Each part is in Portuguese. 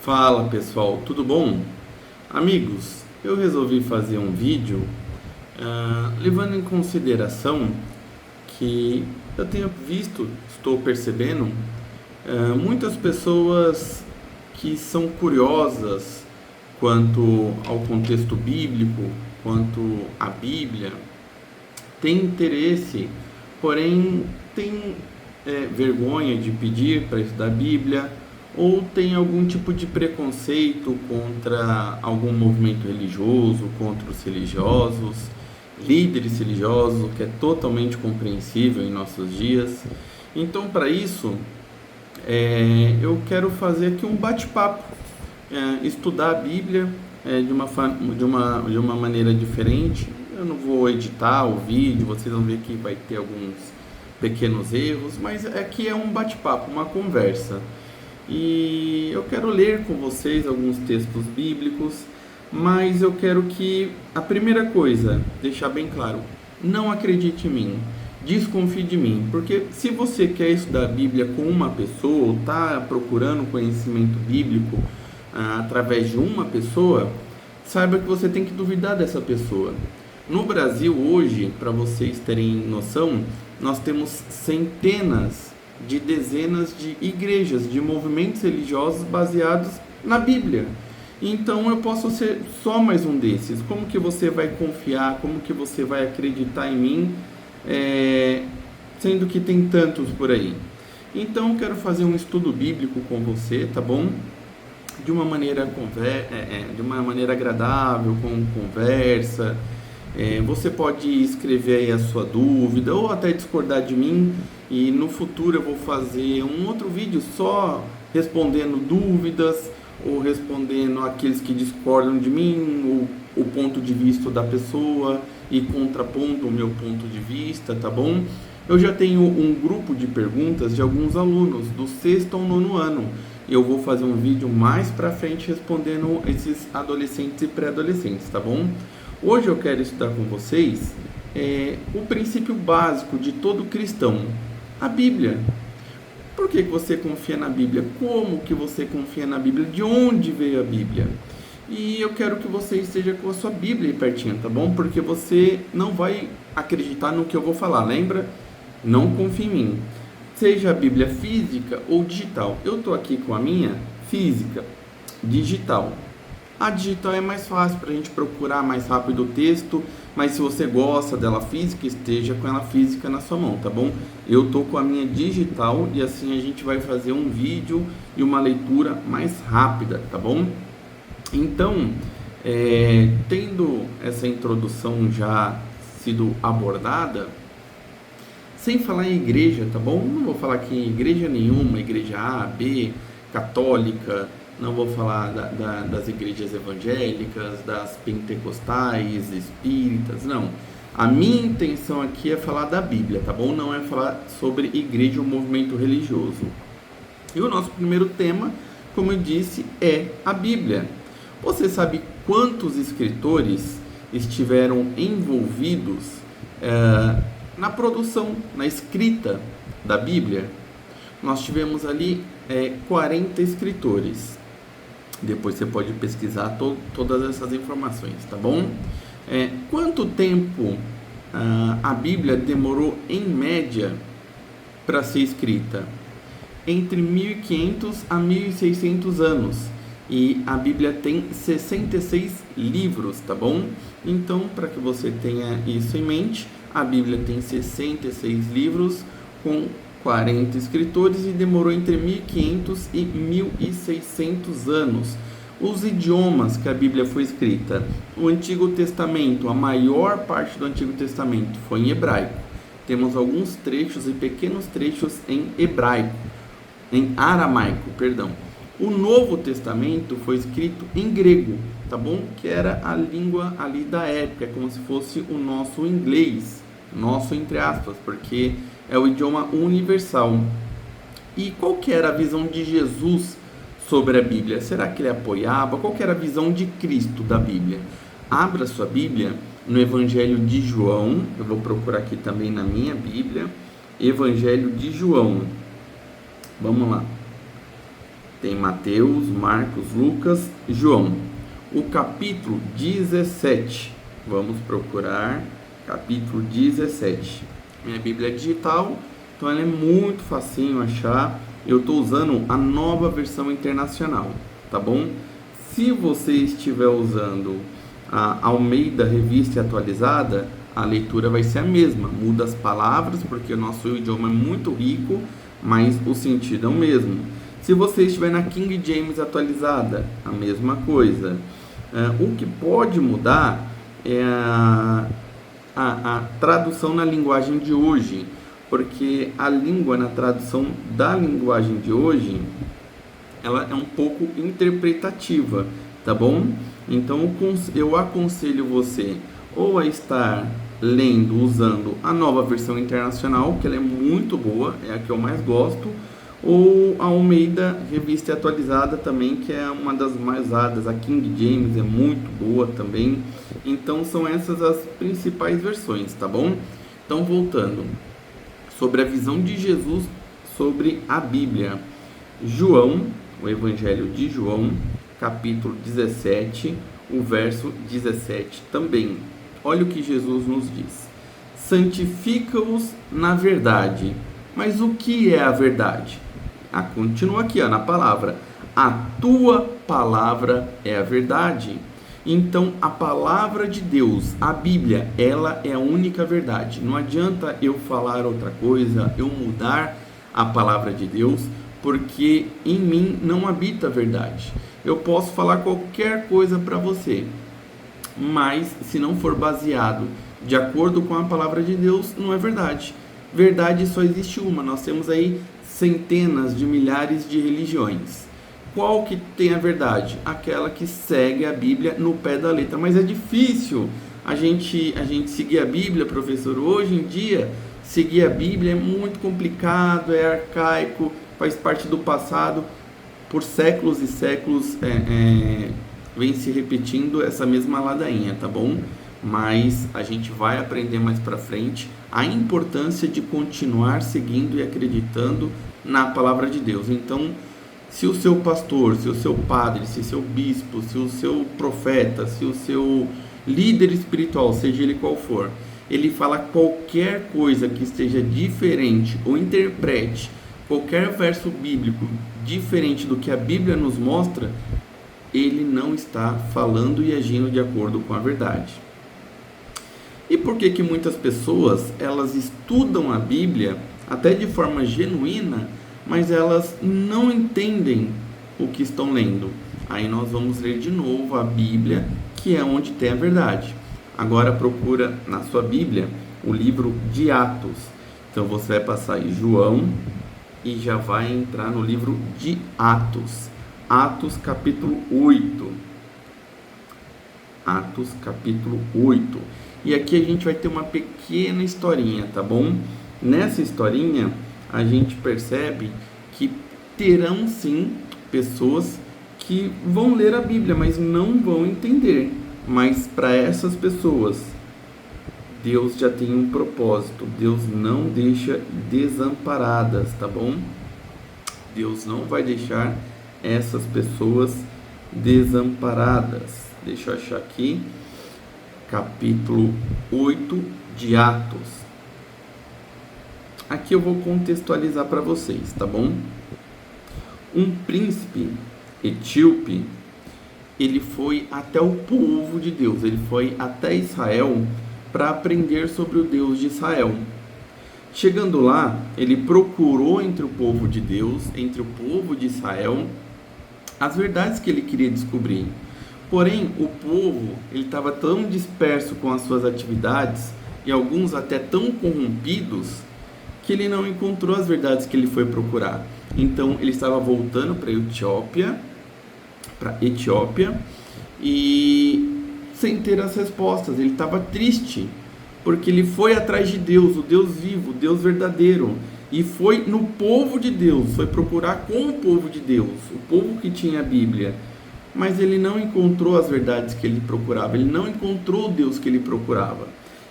Fala pessoal, tudo bom? Amigos, eu resolvi fazer um vídeo levando em consideração que eu tenho visto, estou percebendo, muitas pessoas que são curiosas quanto ao contexto bíblico, quanto à Bíblia, têm interesse, porém têm vergonha de pedir para estudar a Bíblia ou tem algum tipo de preconceito contra algum movimento religioso, contra os religiosos, líderes religiosos, o que é totalmente compreensível em nossos dias. Então, para isso, eu quero fazer aqui um bate-papo, estudar a Bíblia de uma maneira diferente. Eu não vou editar o vídeo, vocês vão ver que vai ter alguns pequenos erros, mas aqui é um bate-papo, uma conversa. E eu quero ler com vocês alguns textos bíblicos, mas eu quero que a primeira coisa, deixar bem claro, não acredite em mim, desconfie de mim, porque se você quer estudar a Bíblia com uma pessoa, ou está procurando conhecimento bíblico através de uma pessoa, saiba que você tem que duvidar dessa pessoa. No Brasil hoje, para vocês terem noção, nós temos centenas de dezenas de igrejas, de movimentos religiosos baseados na Bíblia. Então eu posso ser só mais um desses. Como que você vai confiar? Como que você vai acreditar em mim, sendo que tem tantos por aí? Então eu quero fazer um estudo bíblico com você, tá bom? De uma maneira agradável, com conversa. Você pode escrever aí a sua dúvida ou até discordar de mim, e no futuro eu vou fazer um outro vídeo só respondendo dúvidas ou respondendo aqueles que discordam de mim, o ponto de vista da pessoa e contraponto o meu ponto de vista, tá bom? Eu já tenho um grupo de perguntas de alguns alunos do sexto ao nono ano. Eu vou fazer um vídeo mais pra frente respondendo esses adolescentes e pré-adolescentes, tá bom? Hoje eu quero estudar com vocês o princípio básico de todo cristão, a Bíblia. Por que você confia na Bíblia? Como que você confia na Bíblia? De onde veio a Bíblia? E eu quero que você esteja com a sua Bíblia aí pertinho, tá bom? Porque você não vai acreditar no que eu vou falar, lembra? Não confie em mim. Seja a Bíblia física ou digital. Eu estou aqui com a minha física, digital. A digital é mais fácil para a gente procurar mais rápido o texto, mas se você gosta dela física, esteja com ela física na sua mão, tá bom? Eu tô com a minha digital e assim a gente vai fazer um vídeo e uma leitura mais rápida, tá bom? Então, tendo essa introdução já sido abordada, sem falar em igreja, tá bom? Não vou falar aqui em igreja nenhuma, igreja A, B, católica. Não vou falar das igrejas evangélicas, das pentecostais, espíritas, não. A minha intenção aqui é falar da Bíblia, tá bom? Não é falar sobre igreja ou movimento religioso. E o nosso primeiro tema, como eu disse, é a Bíblia. Você sabe quantos escritores estiveram envolvidos na produção, na escrita da Bíblia? Nós tivemos ali 40 escritores. Depois você pode pesquisar todas essas informações, tá bom? Quanto tempo a Bíblia demorou em média para ser escrita? Entre 1500 a 1600 anos. E a Bíblia tem 66 livros, tá bom? Então, para que você tenha isso em mente, a Bíblia tem 66 livros com 40 escritores e demorou entre 1500 e 1600 anos. Os idiomas que a Bíblia foi escrita: o Antigo Testamento, a maior parte do Antigo Testamento foi em hebraico. Temos alguns trechos e pequenos trechos em aramaico, perdão. O Novo Testamento foi escrito em grego, tá bom? Que era a língua ali da época, como se fosse o nosso inglês, nosso entre aspas, porque é o idioma universal. E qual que era a visão de Jesus sobre a Bíblia? Será que ele apoiava? Qual que era a visão de Cristo da Bíblia? Abra sua Bíblia no Evangelho de João. Eu vou procurar aqui também na minha Bíblia. Evangelho de João. Vamos lá. Tem Mateus, Marcos, Lucas, João. O capítulo 17. Vamos procurar capítulo 17. Minha Bíblia é digital, então ela é muito facinho achar. Eu estou usando a nova versão internacional, tá bom? Se você estiver usando a Almeida Revista Atualizada, a leitura vai ser a mesma. Muda as palavras, porque o nosso idioma é muito rico, mas o sentido é o mesmo. Se você estiver na King James Atualizada, a mesma coisa. O que pode mudar é a tradução na linguagem de hoje, porque a língua na tradução da linguagem de hoje, ela é um pouco interpretativa, tá bom? Então eu aconselho você ou a estar lendo usando a nova versão internacional, que ela é muito boa, é a que eu mais gosto, ou a Almeida Revista Atualizada também, que é uma das mais usadas. A King James é muito boa também. Então são essas as principais versões, tá bom? Então voltando, sobre a visão de Jesus sobre a Bíblia. João, o Evangelho de João, capítulo 17, o verso 17 também. Olha o que Jesus nos diz: santifica-os na verdade. Mas o que é a verdade? Continua aqui na palavra. A tua palavra é a verdade. Então, a palavra de Deus, a Bíblia, ela é a única verdade. Não adianta eu falar outra coisa, eu mudar a palavra de Deus, porque em mim não habita a verdade. Eu posso falar qualquer coisa para você, mas se não for baseado de acordo com a palavra de Deus, não é verdade. Verdade só existe uma. Nós temos aí centenas de milhares de religiões. Qual que tem a verdade? Aquela que segue a Bíblia no pé da letra. Mas é difícil a gente seguir a Bíblia, professor. Hoje em dia, seguir a Bíblia é muito complicado, é arcaico, faz parte do passado. Por séculos e séculos vem se repetindo essa mesma ladainha, tá bom? Mas a gente vai aprender mais para frente a importância de continuar seguindo e acreditando na palavra de Deus. Então, se o seu pastor, se o seu padre, se o seu bispo, se o seu profeta, se o seu líder espiritual, seja ele qual for, ele fala qualquer coisa que esteja diferente ou interprete qualquer verso bíblico diferente do que a Bíblia nos mostra, ele não está falando e agindo de acordo com a verdade. E por que que muitas pessoas, elas estudam a Bíblia até de forma genuína, mas elas não entendem o que estão lendo? Aí nós vamos ler de novo a Bíblia, que é onde tem a verdade. Agora procura na sua Bíblia o livro de Atos. Então você vai passar aí João e já vai entrar no livro de Atos. Atos capítulo 8. Atos capítulo 8. E aqui a gente vai ter uma pequena historinha, tá bom? Nessa historinha a gente percebe que terão sim pessoas que vão ler a Bíblia, mas não vão entender. Mas para essas pessoas, Deus já tem um propósito. Deus não deixa desamparadas, tá bom? Deus não vai deixar essas pessoas desamparadas. Deixa eu achar aqui. Capítulo 8 de Atos. Aqui eu vou contextualizar para vocês, tá bom? Um príncipe etíope, ele foi até o povo de Deus, ele foi até Israel para aprender sobre o Deus de Israel. Chegando lá, ele procurou entre o povo de Deus, entre o povo de Israel, as verdades que ele queria descobrir. Porém, o povo ele estava tão disperso com as suas atividades, e alguns até tão corrompidos, que ele não encontrou as verdades que ele foi procurar. Então, ele estava voltando para Etiópia, e sem ter as respostas. Ele estava triste, porque ele foi atrás de Deus, o Deus vivo, o Deus verdadeiro, e foi no povo de Deus, foi procurar com o povo de Deus, o povo que tinha a Bíblia. Mas ele não encontrou as verdades que ele procurava, ele não encontrou o Deus que ele procurava.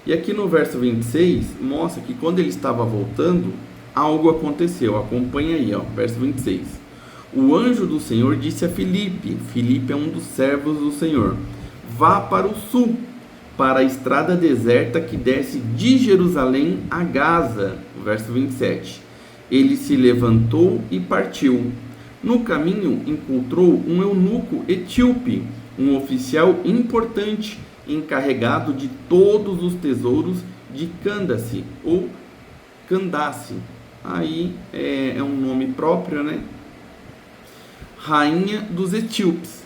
E aqui no verso 26, mostra que quando ele estava voltando, algo aconteceu. Acompanha aí, verso 26. O anjo do Senhor disse a Filipe, Filipe é um dos servos do Senhor, vá para o sul, para a estrada deserta que desce de Jerusalém a Gaza. Verso 27. Ele se levantou e partiu. No caminho encontrou um eunuco etíope, um oficial importante, encarregado de todos os tesouros de Candace, ou Candace. Aí é um nome próprio, né? Rainha dos etíopes.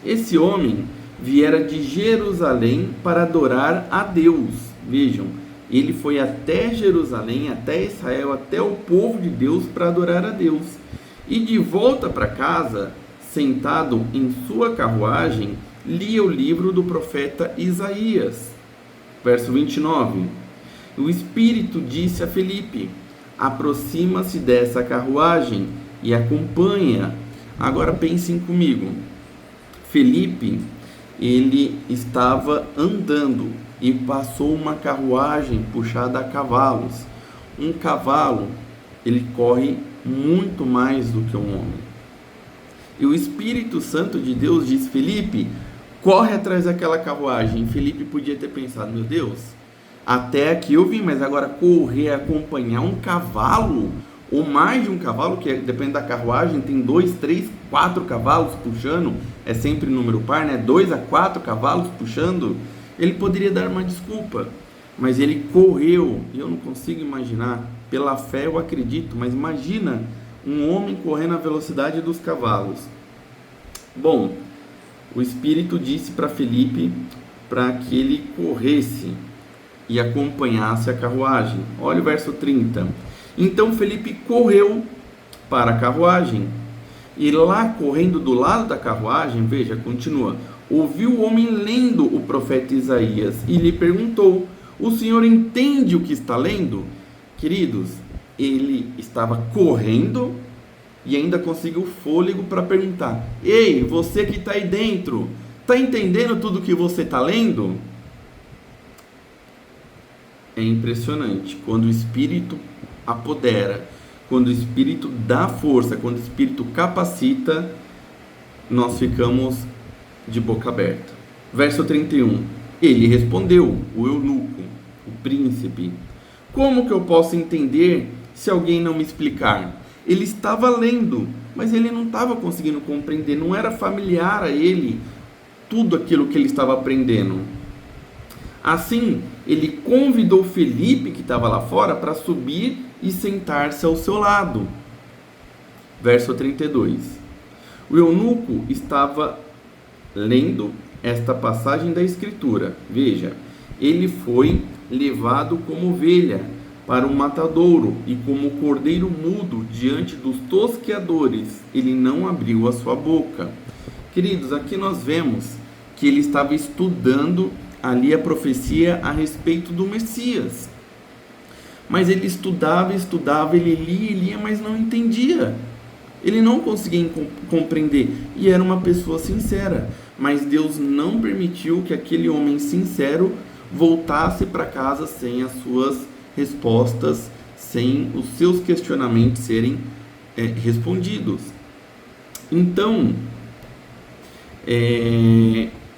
Esse homem viera de Jerusalém para adorar a Deus. Vejam, ele foi até Jerusalém, até Israel, até o povo de Deus para adorar a Deus. E de volta para casa, sentado em sua carruagem, lia o livro do profeta Isaías. Verso 29. O Espírito disse a Filipe, aproxima-se dessa carruagem e acompanha. Agora pensem comigo. Filipe, ele estava andando e passou uma carruagem puxada a cavalos. Um cavalo, ele corre muito mais do que um homem. E o Espírito Santo de Deus diz, Filipe, corre atrás daquela carruagem. Filipe podia ter pensado, meu Deus, até aqui eu vim, mas agora correr, acompanhar um cavalo, ou mais de um cavalo, que depende da carruagem, tem 2, 3, 4 cavalos puxando, é sempre número par, né? 2 a 4 cavalos puxando. Ele poderia dar uma desculpa, mas ele correu, e eu não consigo imaginar, pela fé eu acredito, mas imagina um homem correndo à velocidade dos cavalos. Bom, o Espírito disse para Filipe para que ele corresse e acompanhasse a carruagem. Olha o verso 30. Então Filipe correu para a carruagem, e lá correndo do lado da carruagem, veja, continua, ouviu o homem lendo o profeta Isaías e lhe perguntou, o senhor entende o que está lendo? Queridos, ele estava correndo e ainda conseguiu fôlego para perguntar, ei, você que está aí dentro, está entendendo tudo que você está lendo? É impressionante, quando o Espírito apodera, quando o Espírito dá força, quando o Espírito capacita, nós ficamos de boca aberta. Verso 31. Ele respondeu, o eunuco, o príncipe, como que eu posso entender se alguém não me explicar? Ele estava lendo, mas ele não estava conseguindo compreender, não era familiar a ele tudo aquilo que ele estava aprendendo. Assim, ele convidou Filipe, que estava lá fora, para subir e sentar-se ao seu lado. Verso 32. O eunuco estava lendo esta passagem da Escritura. Veja, ele foi levado como ovelha para o matadouro e como cordeiro mudo diante dos tosqueadores, ele não abriu a sua boca. Queridos, aqui nós vemos que ele estava estudando ali a profecia a respeito do Messias. Mas ele estudava, ele lia, mas não entendia. Ele não conseguia compreender. E era uma pessoa sincera. Mas Deus não permitiu que aquele homem sincero voltasse para casa sem as suas respostas, sem os seus questionamentos serem respondidos. Então,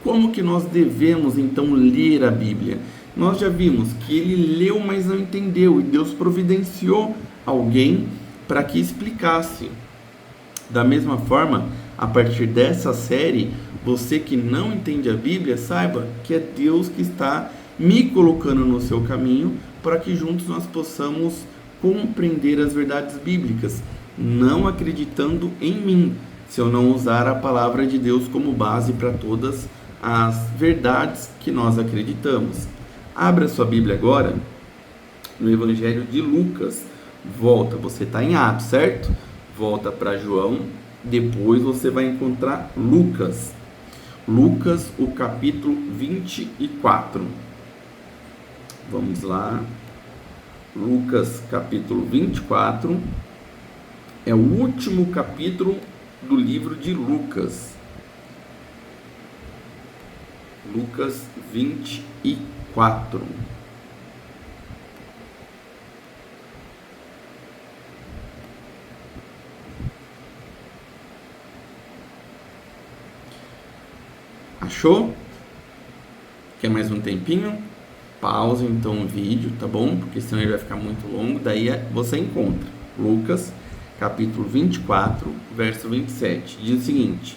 como que nós devemos então ler a Bíblia? Nós já vimos que ele leu, mas não entendeu, e Deus providenciou alguém para que explicasse. Da mesma forma, a partir dessa série, você que não entende a Bíblia, saiba que é Deus que está me colocando no seu caminho para que juntos nós possamos compreender as verdades bíblicas, não acreditando em mim, se eu não usar a palavra de Deus como base para todas as verdades que nós acreditamos. Abra sua Bíblia agora no Evangelho de Lucas. Volta, você está em Atos, certo? Volta para João, depois você vai encontrar Lucas. Lucas, o capítulo 24. Vamos lá. Lucas, capítulo 24. É o último capítulo do livro de Lucas. Lucas 24. Achou? Quer mais um tempinho? Pausa então o vídeo, tá bom? Porque senão ele vai ficar muito longo. Daí você encontra Lucas, capítulo 24, verso 27. Diz o seguinte: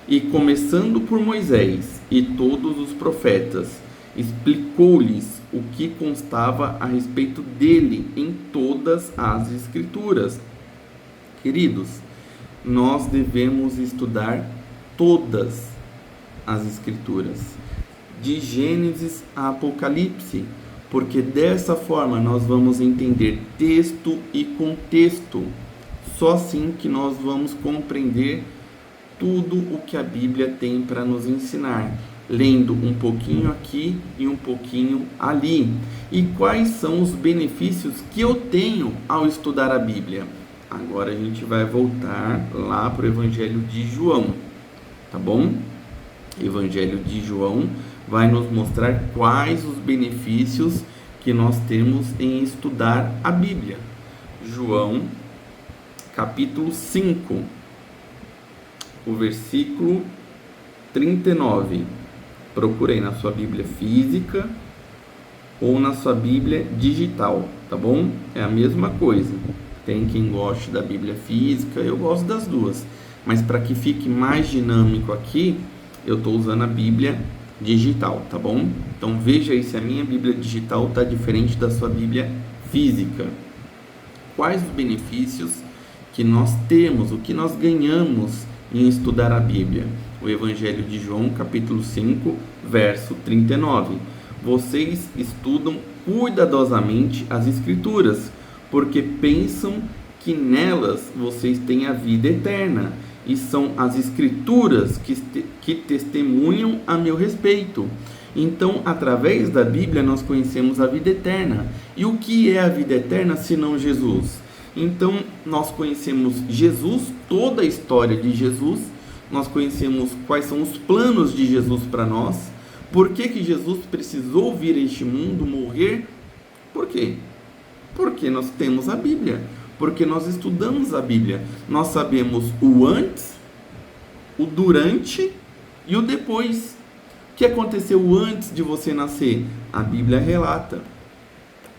E começando por Moisés e todos os profetas, explicou-lhes o que constava a respeito dele em todas as Escrituras. Queridos, nós devemos estudar todas as Escrituras, de Gênesis a Apocalipse, porque dessa forma nós vamos entender texto e contexto. Só assim que nós vamos compreender tudo o que a Bíblia tem para nos ensinar, lendo um pouquinho aqui e um pouquinho ali. E quais são os benefícios que eu tenho ao estudar a Bíblia? Agora a gente vai voltar lá para o Evangelho de João, tá bom? Evangelho de João vai nos mostrar quais os benefícios que nós temos em estudar a Bíblia. João, capítulo 5, o versículo 39. Procurei na sua Bíblia física ou na sua Bíblia digital, tá bom? É a mesma coisa. Tem quem goste da Bíblia física, eu gosto das duas. Mas para que fique mais dinâmico aqui, eu estou usando a Bíblia digital, tá bom? Então veja aí se a minha Bíblia digital está diferente da sua Bíblia física. Quais os benefícios que nós temos, o que nós ganhamos em estudar a Bíblia? O Evangelho de João, capítulo 5, verso 39. Vocês estudam cuidadosamente as Escrituras, porque pensam que nelas vocês têm a vida eterna, e são as Escrituras que testemunham a meu respeito. Então, através da Bíblia, nós conhecemos a vida eterna. E o que é a vida eterna, senão Jesus? Então, nós conhecemos Jesus, toda a história de Jesus, nós conhecemos quais são os planos de Jesus para nós, por que Jesus precisou vir a este mundo, morrer. Por quê? Porque nós temos a Bíblia, porque nós estudamos a Bíblia, nós sabemos o antes, o durante e o depois. O que aconteceu antes de você nascer? A Bíblia relata.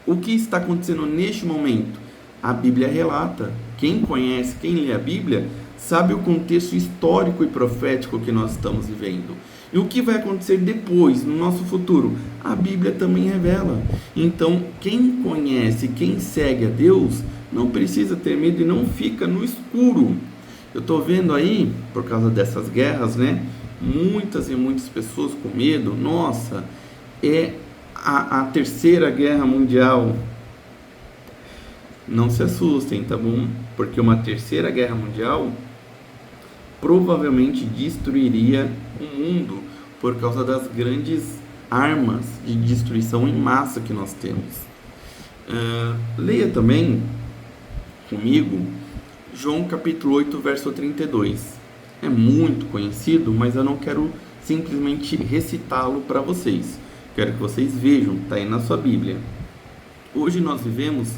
O que está acontecendo neste momento? A Bíblia relata. Quem conhece, quem lê a Bíblia, sabe o contexto histórico e profético que nós estamos vivendo. E o que vai acontecer depois, no nosso futuro? A Bíblia também revela. Então, quem conhece, quem segue a Deus, não precisa ter medo e não fica no escuro. Eu estou vendo aí, por causa dessas guerras, né? Muitas e muitas pessoas com medo. Nossa, é a terceira guerra mundial. Não se assustem, tá bom? Porque uma terceira guerra mundial provavelmente destruiria o mundo por causa das grandes armas de destruição em massa que nós temos. Leia também comigo João capítulo 8, verso 32. É muito conhecido, mas eu não quero simplesmente recitá-lo para vocês. Quero que vocês vejam, está aí na sua Bíblia. Hoje nós vivemos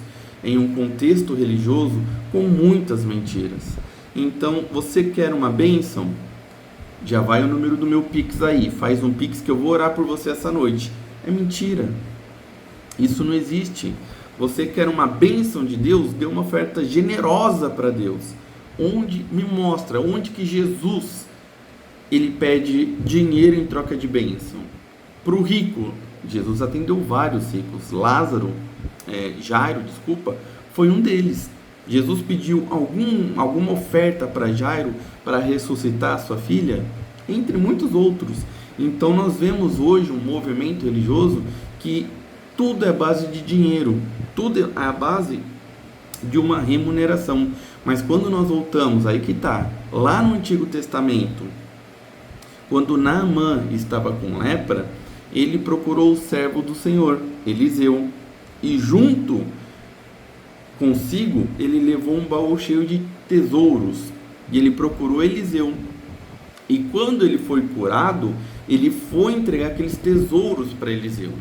em um contexto religioso com muitas mentiras. Então, você quer uma bênção? Já vai o número do meu Pix aí. Faz um Pix que eu vou orar por você essa noite. É mentira. Isso não existe. Você quer uma bênção de Deus? Dê uma oferta generosa para Deus. Me mostra onde que Jesus ele pede dinheiro em troca de bênção. Para o rico, Jesus atendeu vários ricos. Jairo, foi um deles. Jesus pediu alguma oferta para Jairo para ressuscitar sua filha, entre muitos outros. Então nós vemos hoje um movimento religioso que tudo é a base de dinheiro, tudo é a base de uma remuneração. Mas quando nós voltamos, aí que está, lá no Antigo Testamento, quando Naamã estava com lepra, ele procurou o servo do Senhor, Eliseu, e junto consigo ele levou um baú cheio de tesouros, e ele procurou Eliseu. E quando ele foi curado, ele foi entregar aqueles tesouros para Eliseu.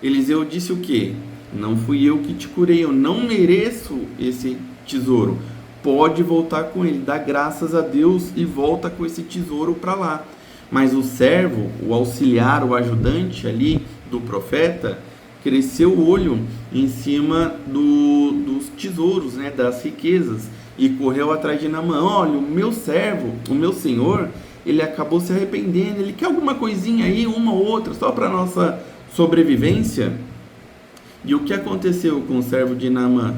Eliseu disse o quê? Não fui eu que te curei, eu não mereço esse tesouro. Pode voltar com ele, dá graças a Deus e volta com esse tesouro para lá. Mas o servo, o auxiliar, o ajudante ali do profeta, cresceu o olho em cima dos tesouros, né, das riquezas, e correu atrás de Naamã. Olha, o meu servo, o meu senhor, ele acabou se arrependendo, ele quer alguma coisinha aí, uma ou outra, só para nossa sobrevivência. E o que aconteceu com o servo de Naamã,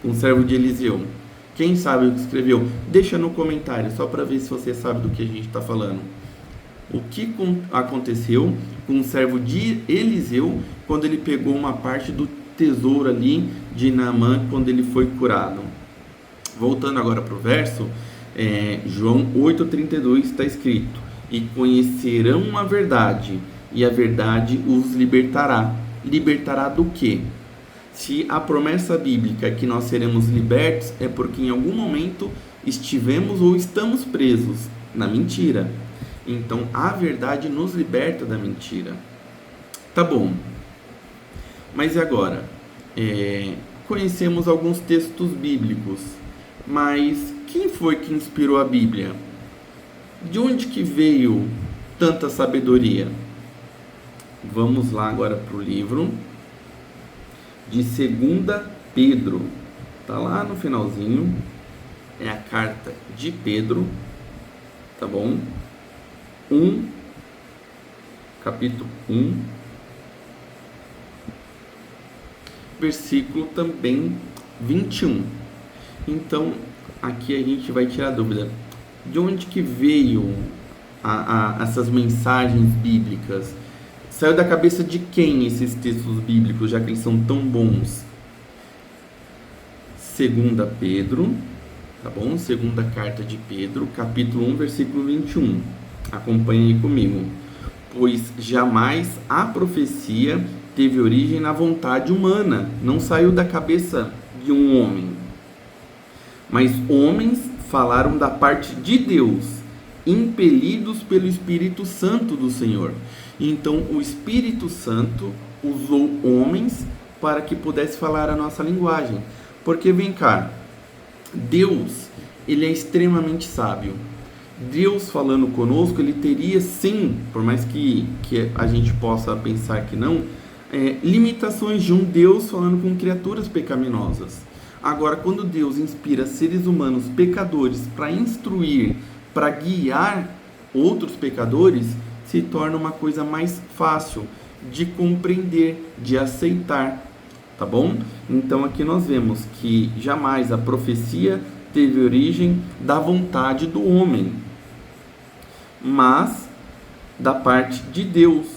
com o servo de Eliseu? Quem sabe o que escreveu? Deixa no comentário, só para ver se você sabe do que a gente está falando. O que aconteceu com o servo de Eliseu quando ele pegou uma parte do tesouro ali de Naamã quando ele foi curado? Voltando agora para o verso, João 8,32 está escrito: e conhecerão a verdade, e a verdade os libertará. Libertará do quê? Se a promessa bíblica é que nós seremos libertos, é porque em algum momento estivemos ou estamos presos na mentira. Então a verdade nos liberta da mentira. Tá bom. Mas e agora? Conhecemos alguns textos bíblicos, mas quem foi que inspirou a Bíblia? De onde que veio tanta sabedoria? Vamos lá agora para o livro de 2 Pedro. Tá lá no finalzinho. É a carta de Pedro, tá bom? Capítulo 1, versículo também 21. Então, aqui a gente vai tirar a dúvida. De onde que veio essas mensagens bíblicas? Saiu da cabeça de quem esses textos bíblicos, já que eles são tão bons? 2 Pedro, tá bom? Segunda carta de Pedro, capítulo 1, versículo 21. Acompanhe aí comigo. Pois jamais a profecia teve origem na vontade humana, não saiu da cabeça de um homem. Mas homens falaram da parte de Deus, impelidos pelo Espírito Santo do Senhor. Então o Espírito Santo usou homens para que pudesse falar a nossa linguagem. Porque vem cá, Deus, ele é extremamente sábio. Deus falando conosco, ele teria sim, por mais que a gente possa pensar que não, limitações de um Deus falando com criaturas pecaminosas. Agora, quando Deus inspira seres humanos pecadores para instruir, para guiar outros pecadores, se torna uma coisa mais fácil de compreender, de aceitar, tá bom? Então aqui nós vemos que jamais a profecia teve origem da vontade do homem, mas da parte de Deus,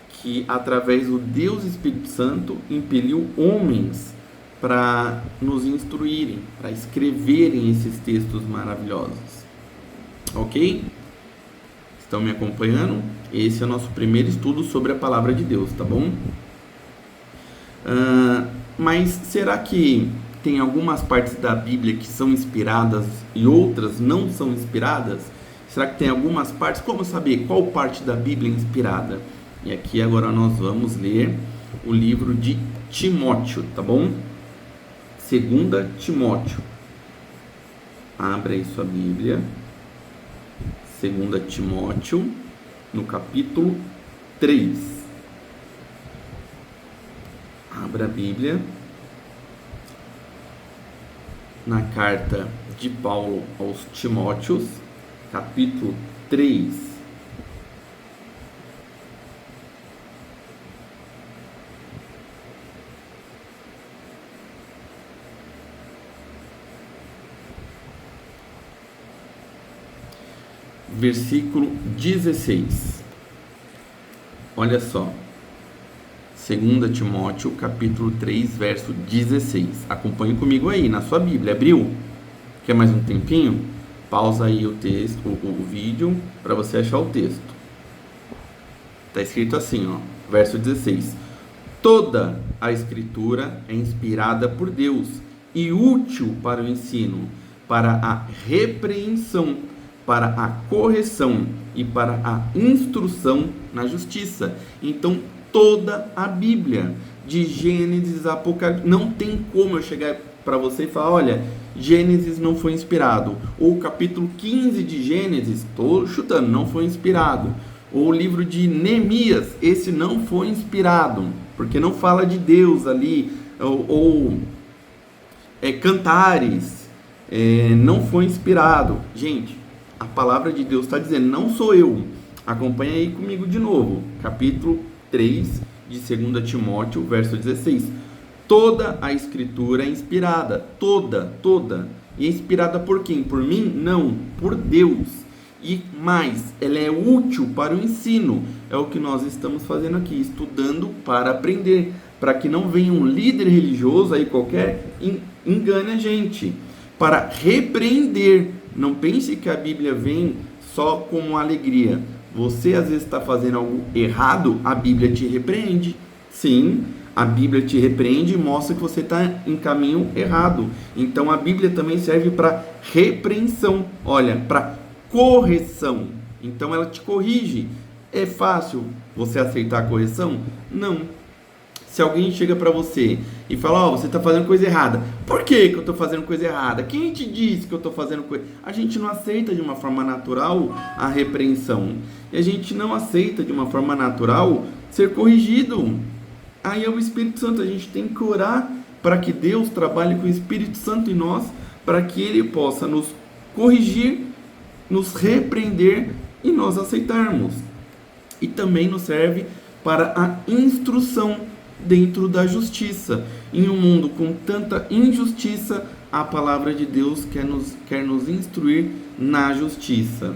que através do Deus Espírito Santo impeliu homens para nos instruírem, para escreverem esses textos maravilhosos. Ok? Estão me acompanhando? Esse é o nosso primeiro estudo sobre a palavra de Deus, tá bom? Mas será que tem algumas partes da Bíblia que são inspiradas e outras não são inspiradas? Será que tem algumas partes? Como saber qual parte da Bíblia é inspirada? E aqui agora nós vamos ler o livro de Timóteo, tá bom? 2 Timóteo. Abra aí sua Bíblia. 2 Timóteo, no capítulo 3. Abra a Bíblia. Na carta de Paulo aos Timóteos, capítulo 3. Versículo 16. Olha só. 2 Timóteo, capítulo 3, verso 16. Acompanhe comigo aí, na sua Bíblia. Abriu? Quer mais um tempinho? Pausa aí o texto, o vídeo, para você achar o texto. Está escrito assim, ó, verso 16. Toda a Escritura é inspirada por Deus e útil para o ensino, para a repreensão, para a correção e para a instrução na justiça. Então, toda a Bíblia, de Gênesis a Apocalipse, não tem como eu chegar para você e falar, olha, Gênesis não foi inspirado, ou o capítulo 15 de Gênesis, estou chutando, não foi inspirado, ou o livro de Neemias, esse não foi inspirado, porque não fala de Deus ali, ou Cantares, não foi inspirado. Gente, a palavra de Deus está dizendo, não sou eu. Acompanha aí comigo de novo, capítulo 3 de 2 Timóteo, verso 16. Toda a escritura é inspirada, toda. E é inspirada por quem? Por mim? Não, por Deus. E mais, ela é útil para o ensino. É o que nós estamos fazendo aqui, estudando para aprender, para que não venha um líder religioso aí qualquer engane a gente, para repreender. Não pense que a Bíblia vem só com alegria. Você às vezes está fazendo algo errado, a Bíblia te repreende. Sim, a Bíblia te repreende e mostra que você está em caminho errado. Então a Bíblia também serve para repreensão, olha, para correção. Então ela te corrige. É fácil você aceitar a correção? Não. Se alguém chega para você e fala, você está fazendo coisa errada. Por que eu estou fazendo coisa errada? Quem te disse que eu estou fazendo coisa? A gente não aceita de uma forma natural a repreensão. E a gente não aceita de uma forma natural ser corrigido. Aí é o Espírito Santo. A gente tem que orar para que Deus trabalhe com o Espírito Santo em nós, para que Ele possa nos corrigir, nos repreender e nós aceitarmos. E também nos serve para a instrução dentro da justiça. Em um mundo com tanta injustiça, a palavra de Deus quer nos instruir na justiça.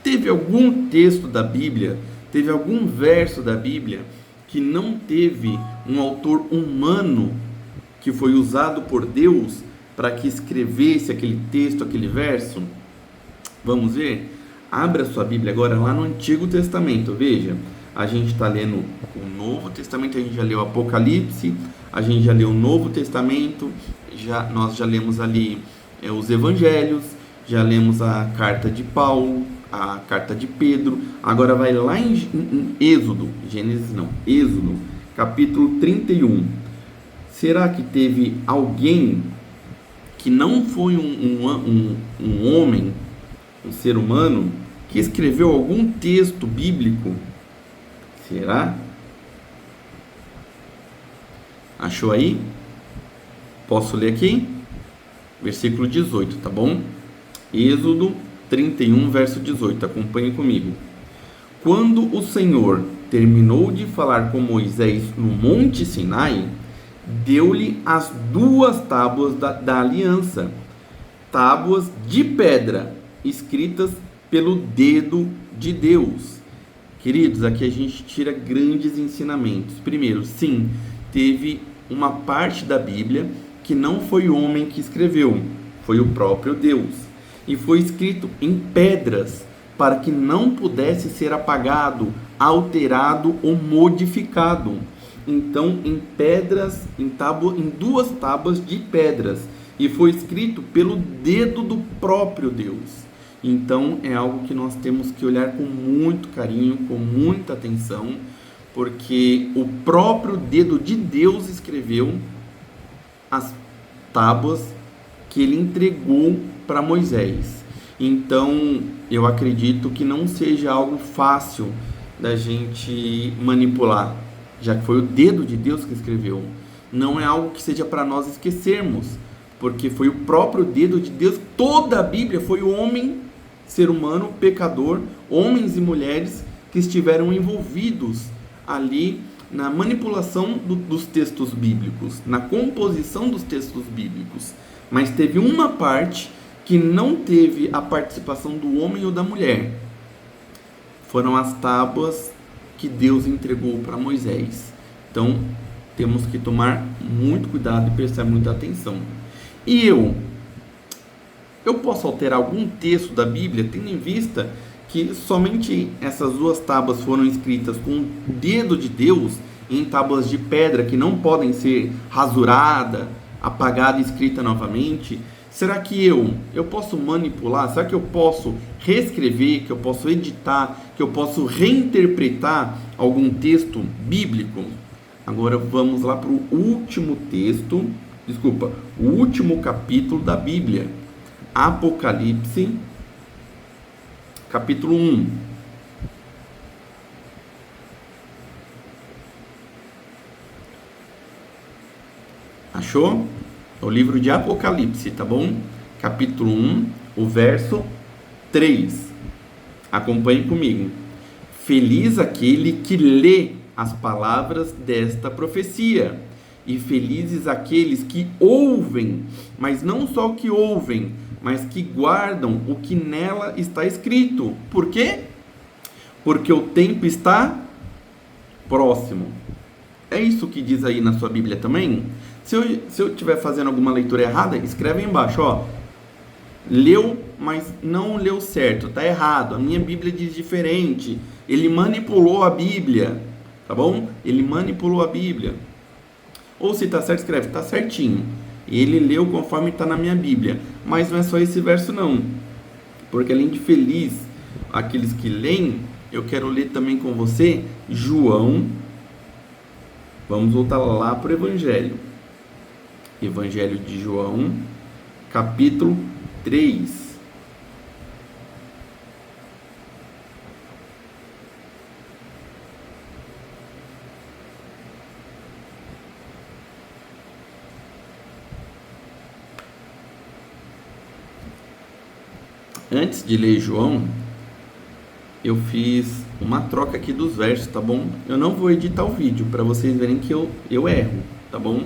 Teve algum texto da Bíblia, teve algum verso da Bíblia que não teve um autor humano que foi usado por Deus para que escrevesse aquele texto, aquele verso? Vamos ver? Abra sua Bíblia agora lá no Antigo Testamento, veja. A gente está lendo o Novo Testamento, a gente já leu Apocalipse, a gente já leu o Novo Testamento, nós já lemos ali os Evangelhos, já lemos a carta de Paulo, a carta de Pedro. Agora vai lá em Êxodo, Gênesis não, Êxodo, capítulo 31. Será que teve alguém que não foi um homem, um ser humano, que escreveu algum texto bíblico? Será? Achou aí? Posso ler aqui? Versículo 18, tá bom? Êxodo 31, verso 18. Acompanhe comigo. Quando o Senhor terminou de falar com Moisés no Monte Sinai, deu-lhe as 2 tábuas da aliança, tábuas de pedra, escritas pelo dedo de Deus. Queridos, aqui a gente tira grandes ensinamentos. Primeiro, sim, teve uma parte da Bíblia que não foi o homem que escreveu, foi o próprio Deus. E foi escrito em pedras, para que não pudesse ser apagado, alterado ou modificado. Então, em pedras, em 2 tábuas de pedras. E foi escrito pelo dedo do próprio Deus. Então é algo que nós temos que olhar com muito carinho, com muita atenção, porque o próprio dedo de Deus escreveu as tábuas que ele entregou para Moisés. Então eu acredito que não seja algo fácil da gente manipular, já que foi o dedo de Deus que escreveu. Não é algo que seja para nós esquecermos, porque foi o próprio dedo de Deus. Toda a Bíblia foi o homem, ser humano, pecador, homens e mulheres que estiveram envolvidos ali na manipulação dos textos bíblicos, na composição dos textos bíblicos. Mas teve uma parte que não teve a participação do homem ou da mulher. Foram as tábuas que Deus entregou para Moisés. Então, temos que tomar muito cuidado e prestar muita atenção. E eu posso alterar algum texto da Bíblia, tendo em vista que somente essas 2 tábuas foram escritas com o dedo de Deus, em tábuas de pedra que não podem ser rasurada, apagada e escrita novamente? Será que eu posso manipular? Será que eu posso reescrever, que eu posso editar, que eu posso reinterpretar algum texto bíblico? Agora vamos lá para o último texto, o último capítulo da Bíblia, Apocalipse, capítulo 1. Achou? É o livro de Apocalipse, tá bom? Capítulo 1, o verso 3. Acompanhe comigo. Feliz aquele que lê as palavras desta profecia, e felizes aqueles que ouvem, mas não só o que ouvem, mas que guardam o que nela está escrito. Por quê? Porque o tempo está próximo. É isso que diz aí na sua Bíblia também? Se eu estiver fazendo alguma leitura errada, escreve aí embaixo, ó. Leu, mas não leu certo, tá errado. A minha Bíblia diz diferente. Ele manipulou a Bíblia, tá bom? Ele manipulou a Bíblia. Ou se tá certo, escreve, tá certinho. Ele leu conforme está na minha Bíblia. Mas não é só esse verso não. Porque além de feliz aqueles que leem, eu quero ler também com você João. Vamos voltar lá para o Evangelho. Evangelho de João, capítulo 3. Antes de ler João, eu fiz uma troca aqui dos versos, tá bom? Eu não vou editar o vídeo para vocês verem que eu erro, tá bom?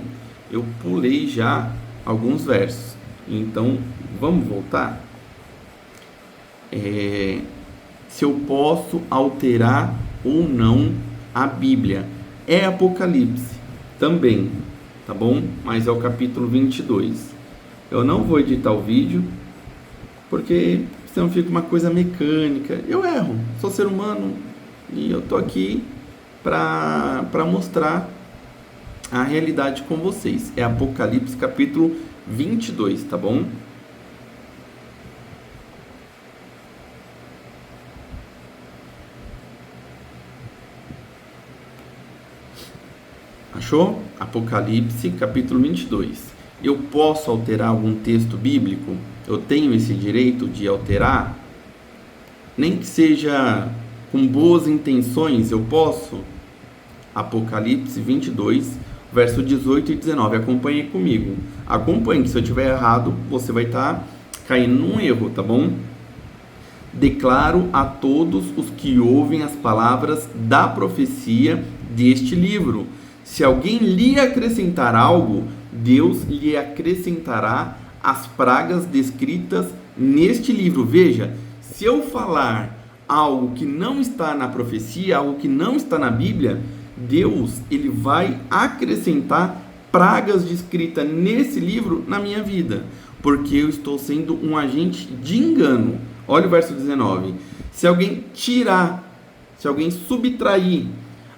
Eu pulei já alguns versos. Então, vamos voltar? Se eu posso alterar ou não a Bíblia. É Apocalipse também, tá bom? Mas é o capítulo 22. Eu não vou editar o vídeo, porque senão fica uma coisa mecânica. Eu erro, sou ser humano e eu tô aqui para mostrar a realidade com vocês. É Apocalipse capítulo 22, tá bom? Achou? Apocalipse capítulo 22. Eu posso alterar algum texto bíblico? Eu tenho esse direito de alterar? Nem que seja com boas intenções, eu posso? Apocalipse 22, verso 18 e 19. Acompanhe comigo. Acompanhe, que se eu estiver errado, você vai estar caindo num erro, tá bom? Declaro a todos os que ouvem as palavras da profecia deste livro. Se alguém lhe acrescentar algo, Deus lhe acrescentará as pragas descritas neste livro. Veja, se eu falar algo que não está na profecia, algo que não está na Bíblia, Deus, ele vai acrescentar pragas descritas nesse livro na minha vida, porque eu estou sendo um agente de engano. Olha o verso 19. Se alguém tirar, se alguém subtrair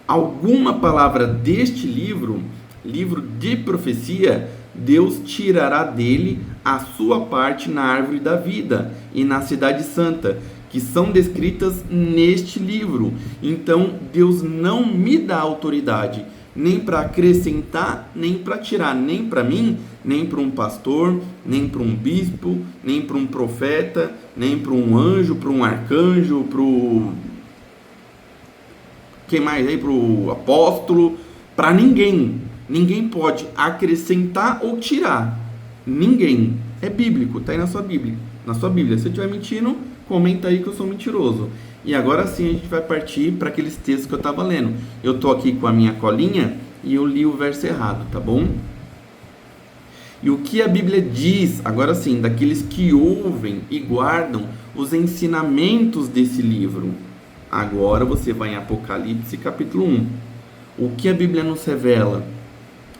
alguma palavra deste livro, livro de profecia, Deus tirará dele a sua parte na árvore da vida e na cidade santa, que são descritas neste livro. Então, Deus não me dá autoridade nem para acrescentar, nem para tirar, nem para mim, nem para um pastor, nem para um bispo, nem para um profeta, nem para um anjo, para um arcanjo, para o... quem mais aí? Para o apóstolo, para ninguém. Ninguém pode acrescentar ou tirar. Ninguém. É bíblico, tá aí na sua Bíblia. Na sua Bíblia. Se eu estiver mentindo, comenta aí que eu sou mentiroso. E agora sim a gente vai partir para aqueles textos que eu estava lendo. Eu tô aqui com a minha colinha e eu li o verso errado, tá bom? E o que a Bíblia diz, agora sim, daqueles que ouvem e guardam os ensinamentos desse livro. Agora você vai em Apocalipse capítulo 1. O que a Bíblia nos revela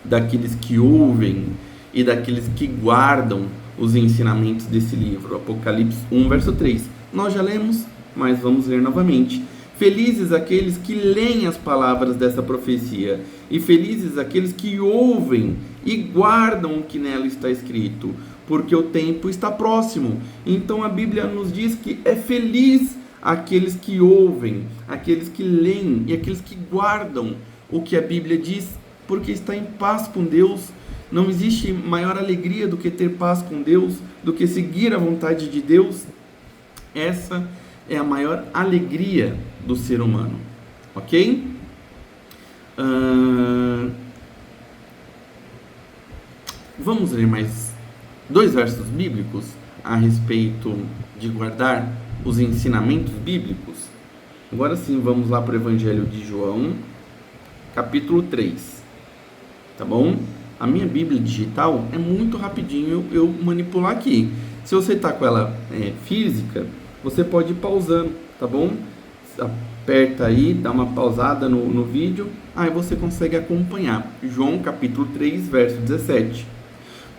daqueles que ouvem e daqueles que guardam os ensinamentos desse livro? Apocalipse 1, verso 3. Nós já lemos, mas vamos ler novamente. Felizes aqueles que leem as palavras dessa profecia, e felizes aqueles que ouvem e guardam o que nela está escrito, porque o tempo está próximo. Então a Bíblia nos diz que é feliz aqueles que ouvem, aqueles que leem e aqueles que guardam o que a Bíblia diz porque está em paz com Deus. Não existe maior alegria do que ter paz com Deus, do que seguir a vontade de Deus. Essa é a maior alegria do ser humano, ok? Vamos ler mais 2 versos bíblicos a respeito de guardar os ensinamentos bíblicos. Agora sim, vamos lá para o Evangelho de João, capítulo 3, tá bom? A minha Bíblia digital é muito rapidinho eu manipular aqui. Se você está com ela física, você pode ir pausando, tá bom? Aperta aí, dá uma pausada no vídeo, aí você consegue acompanhar. João capítulo 3, verso 17.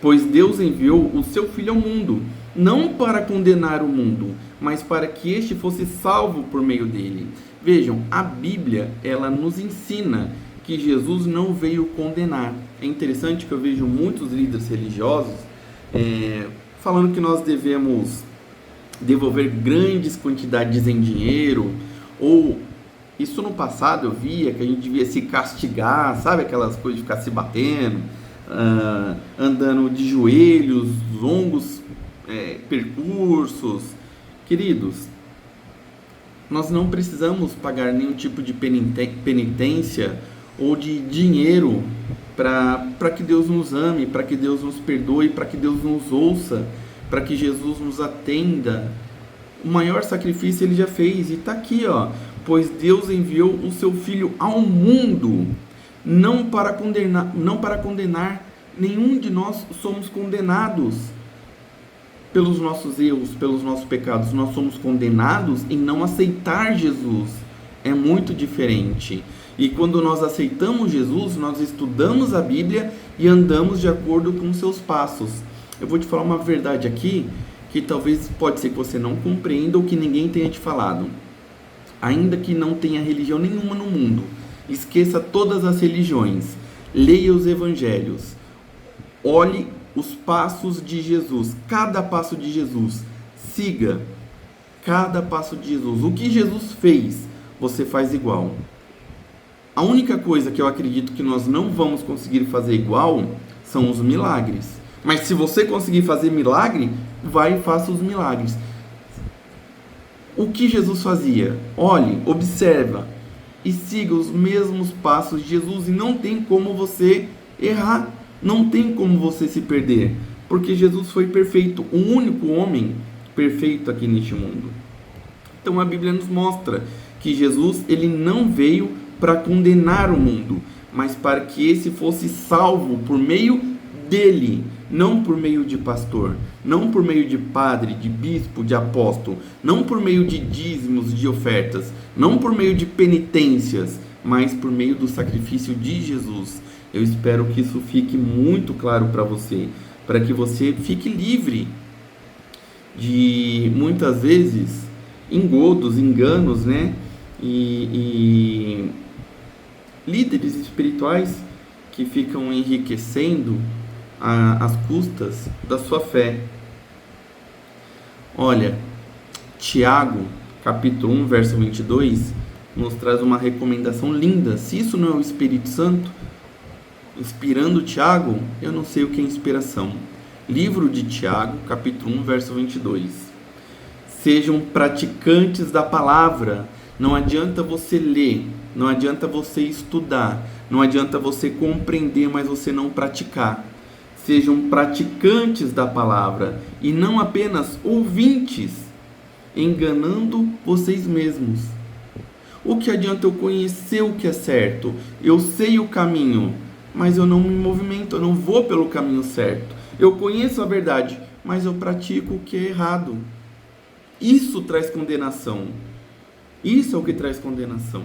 Pois Deus enviou o seu Filho ao mundo, não para condenar o mundo, mas para que este fosse salvo por meio dele. Vejam, a Bíblia, ela nos ensina que Jesus não veio condenar. É interessante que eu vejo muitos líderes religiosos falando que nós devemos devolver grandes quantidades em dinheiro, ou isso no passado eu via que a gente devia se castigar, sabe, aquelas coisas de ficar se batendo, andando de joelhos, longos percursos. Queridos, nós não precisamos pagar nenhum tipo de penitência ou de dinheiro para que Deus nos ame, para que Deus nos perdoe, para que Deus nos ouça, para que Jesus nos atenda. O maior sacrifício ele já fez, e está aqui, ó. Pois Deus enviou o seu Filho ao mundo, não para condenar, nenhum de nós somos condenados pelos nossos erros, pelos nossos pecados. Nós somos condenados em não aceitar Jesus. É muito diferente. E quando nós aceitamos Jesus, nós estudamos a Bíblia e andamos de acordo com seus passos. Eu vou te falar uma verdade aqui, que talvez pode ser que você não compreenda ou que ninguém tenha te falado. Ainda que não tenha religião nenhuma no mundo, esqueça todas as religiões, leia os evangelhos, olhe os passos de Jesus, cada passo de Jesus, siga cada passo de Jesus. O que Jesus fez, você faz igual. A única coisa que eu acredito que nós não vamos conseguir fazer igual são os milagres. Mas se você conseguir fazer milagre, vai e faça os milagres. O que Jesus fazia? Olhe, observa e siga os mesmos passos de Jesus, e não tem como você errar, não tem como você se perder, porque Jesus foi perfeito, o único homem perfeito aqui neste mundo. Então a Bíblia nos mostra que Jesus ele não veio para condenar o mundo, mas para que esse fosse salvo por meio dele, não por meio de pastor, não por meio de padre, de bispo, de apóstolo, não por meio de dízimos, de ofertas, não por meio de penitências, mas por meio do sacrifício de Jesus. Eu espero que isso fique muito claro para você, para que você fique livre de, muitas vezes, engodos, enganos, né? E líderes espirituais que ficam enriquecendo às custas da sua fé. Olha, Tiago, capítulo 1, verso 22, nos traz uma recomendação linda. Se isso não é o Espírito Santo inspirando Tiago, eu não sei o que é inspiração. Livro de Tiago, capítulo 1, verso 22. Sejam praticantes da palavra. Não adianta você ler, não adianta você estudar, não adianta você compreender, mas você não praticar. Sejam praticantes da palavra e não apenas ouvintes, enganando vocês mesmos. O que adianta eu conhecer o que é certo? Eu sei o caminho, mas eu não me movimento, eu não vou pelo caminho certo. Eu conheço a verdade, mas eu pratico o que é errado. Isso traz condenação. Isso é o que traz condenação.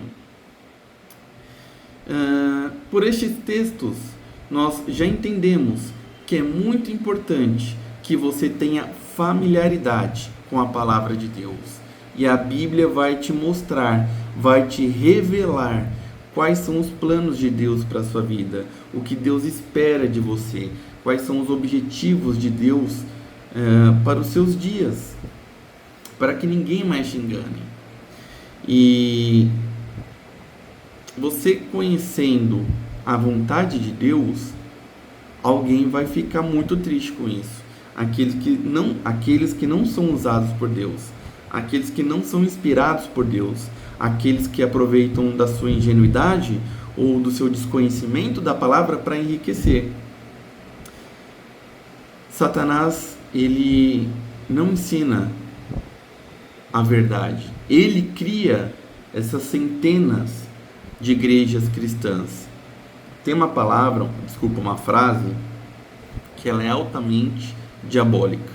Por estes textos, nós já entendemos que é muito importante que você tenha familiaridade com a palavra de Deus. E a Bíblia vai te mostrar, vai te revelar quais são os planos de Deus para a sua vida, o que Deus espera de você, quais são os objetivos de Deus para os seus dias, para que ninguém mais te engane. E você conhecendo a vontade de Deus, alguém vai ficar muito triste com isso. Aqueles que não são usados por Deus, aqueles que não são inspirados por Deus, aqueles que aproveitam da sua ingenuidade ou do seu desconhecimento da palavra para enriquecer. Satanás, ele não ensina a verdade. Ele cria essas centenas de igrejas cristãs. Tem uma frase, que ela é altamente diabólica.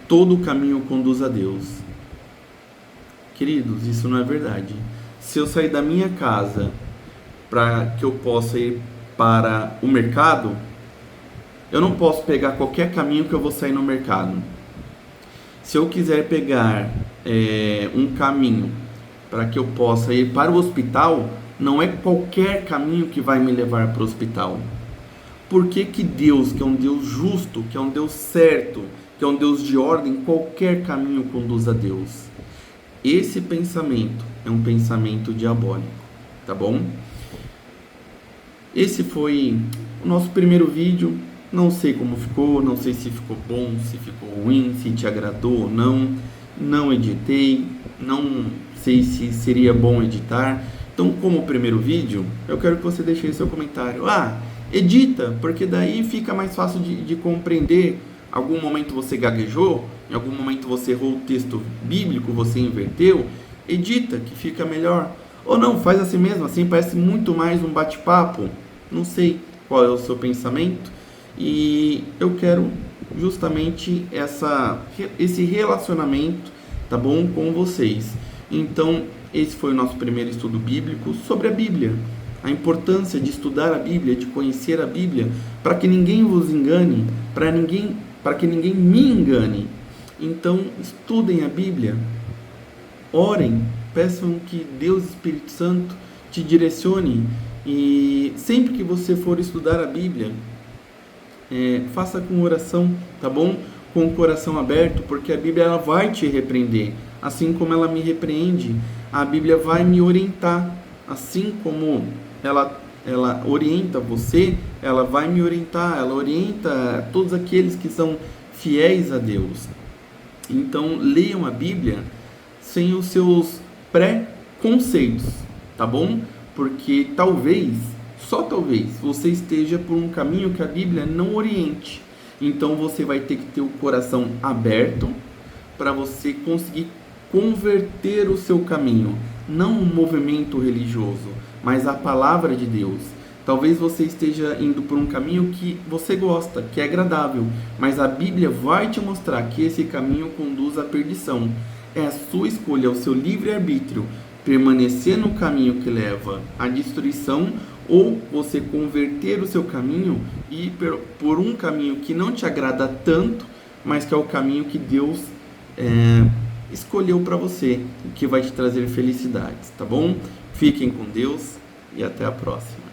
Todo caminho conduz a Deus. Queridos, isso não é verdade. Se eu sair da minha casa para que eu possa ir para o mercado, eu não posso pegar qualquer caminho que eu vou sair no mercado. Se eu quiser pegar um caminho para que eu possa ir para o hospital, não é qualquer caminho que vai me levar para o hospital. Por que que Deus, que é um Deus justo, que é um Deus certo, que é um Deus de ordem, qualquer caminho conduz a Deus? Esse pensamento é um pensamento diabólico, tá bom? Esse foi o nosso primeiro vídeo. Não sei como ficou, não sei se ficou bom, se ficou ruim, se te agradou ou não. Não editei, não sei se seria bom editar. Então, como primeiro vídeo, eu quero que você deixe aí seu comentário. Edita, porque daí fica mais fácil de compreender. Algum momento você gaguejou, em algum momento você errou o texto bíblico, você inverteu. Edita, que fica melhor. Ou não, faz assim mesmo, assim parece muito mais um bate-papo. Não sei qual é o seu pensamento. E eu quero justamente esse relacionamento, tá bom, com vocês. Então, esse foi o nosso primeiro estudo bíblico sobre a Bíblia. A importância de estudar a Bíblia, de conhecer a Bíblia, para que ninguém vos engane, para que ninguém me engane. Então, estudem a Bíblia, orem, peçam que Deus, Espírito Santo, te direcione. E sempre que você for estudar a Bíblia, faça com oração, tá bom? Com o coração aberto, porque a Bíblia ela vai te repreender. Assim como ela me repreende, a Bíblia vai me orientar. Assim como ela orienta você, ela vai me orientar. Ela orienta todos aqueles que são fiéis a Deus. Então, leiam a Bíblia sem os seus pré-conceitos, tá bom? Porque talvez, só talvez, você esteja por um caminho que a Bíblia não oriente. Então você vai ter que ter o coração aberto para você conseguir converter o seu caminho. Não um movimento religioso, mas a palavra de Deus. Talvez você esteja indo por um caminho que você gosta, que é agradável, mas a Bíblia vai te mostrar que esse caminho conduz à perdição. É a sua escolha, é o seu livre-arbítrio, permanecer no caminho que leva à destruição, ou você converter o seu caminho e ir por um caminho que não te agrada tanto, mas que é o caminho que Deus escolheu para você, que vai te trazer felicidades, tá bom? Fiquem com Deus e até a próxima.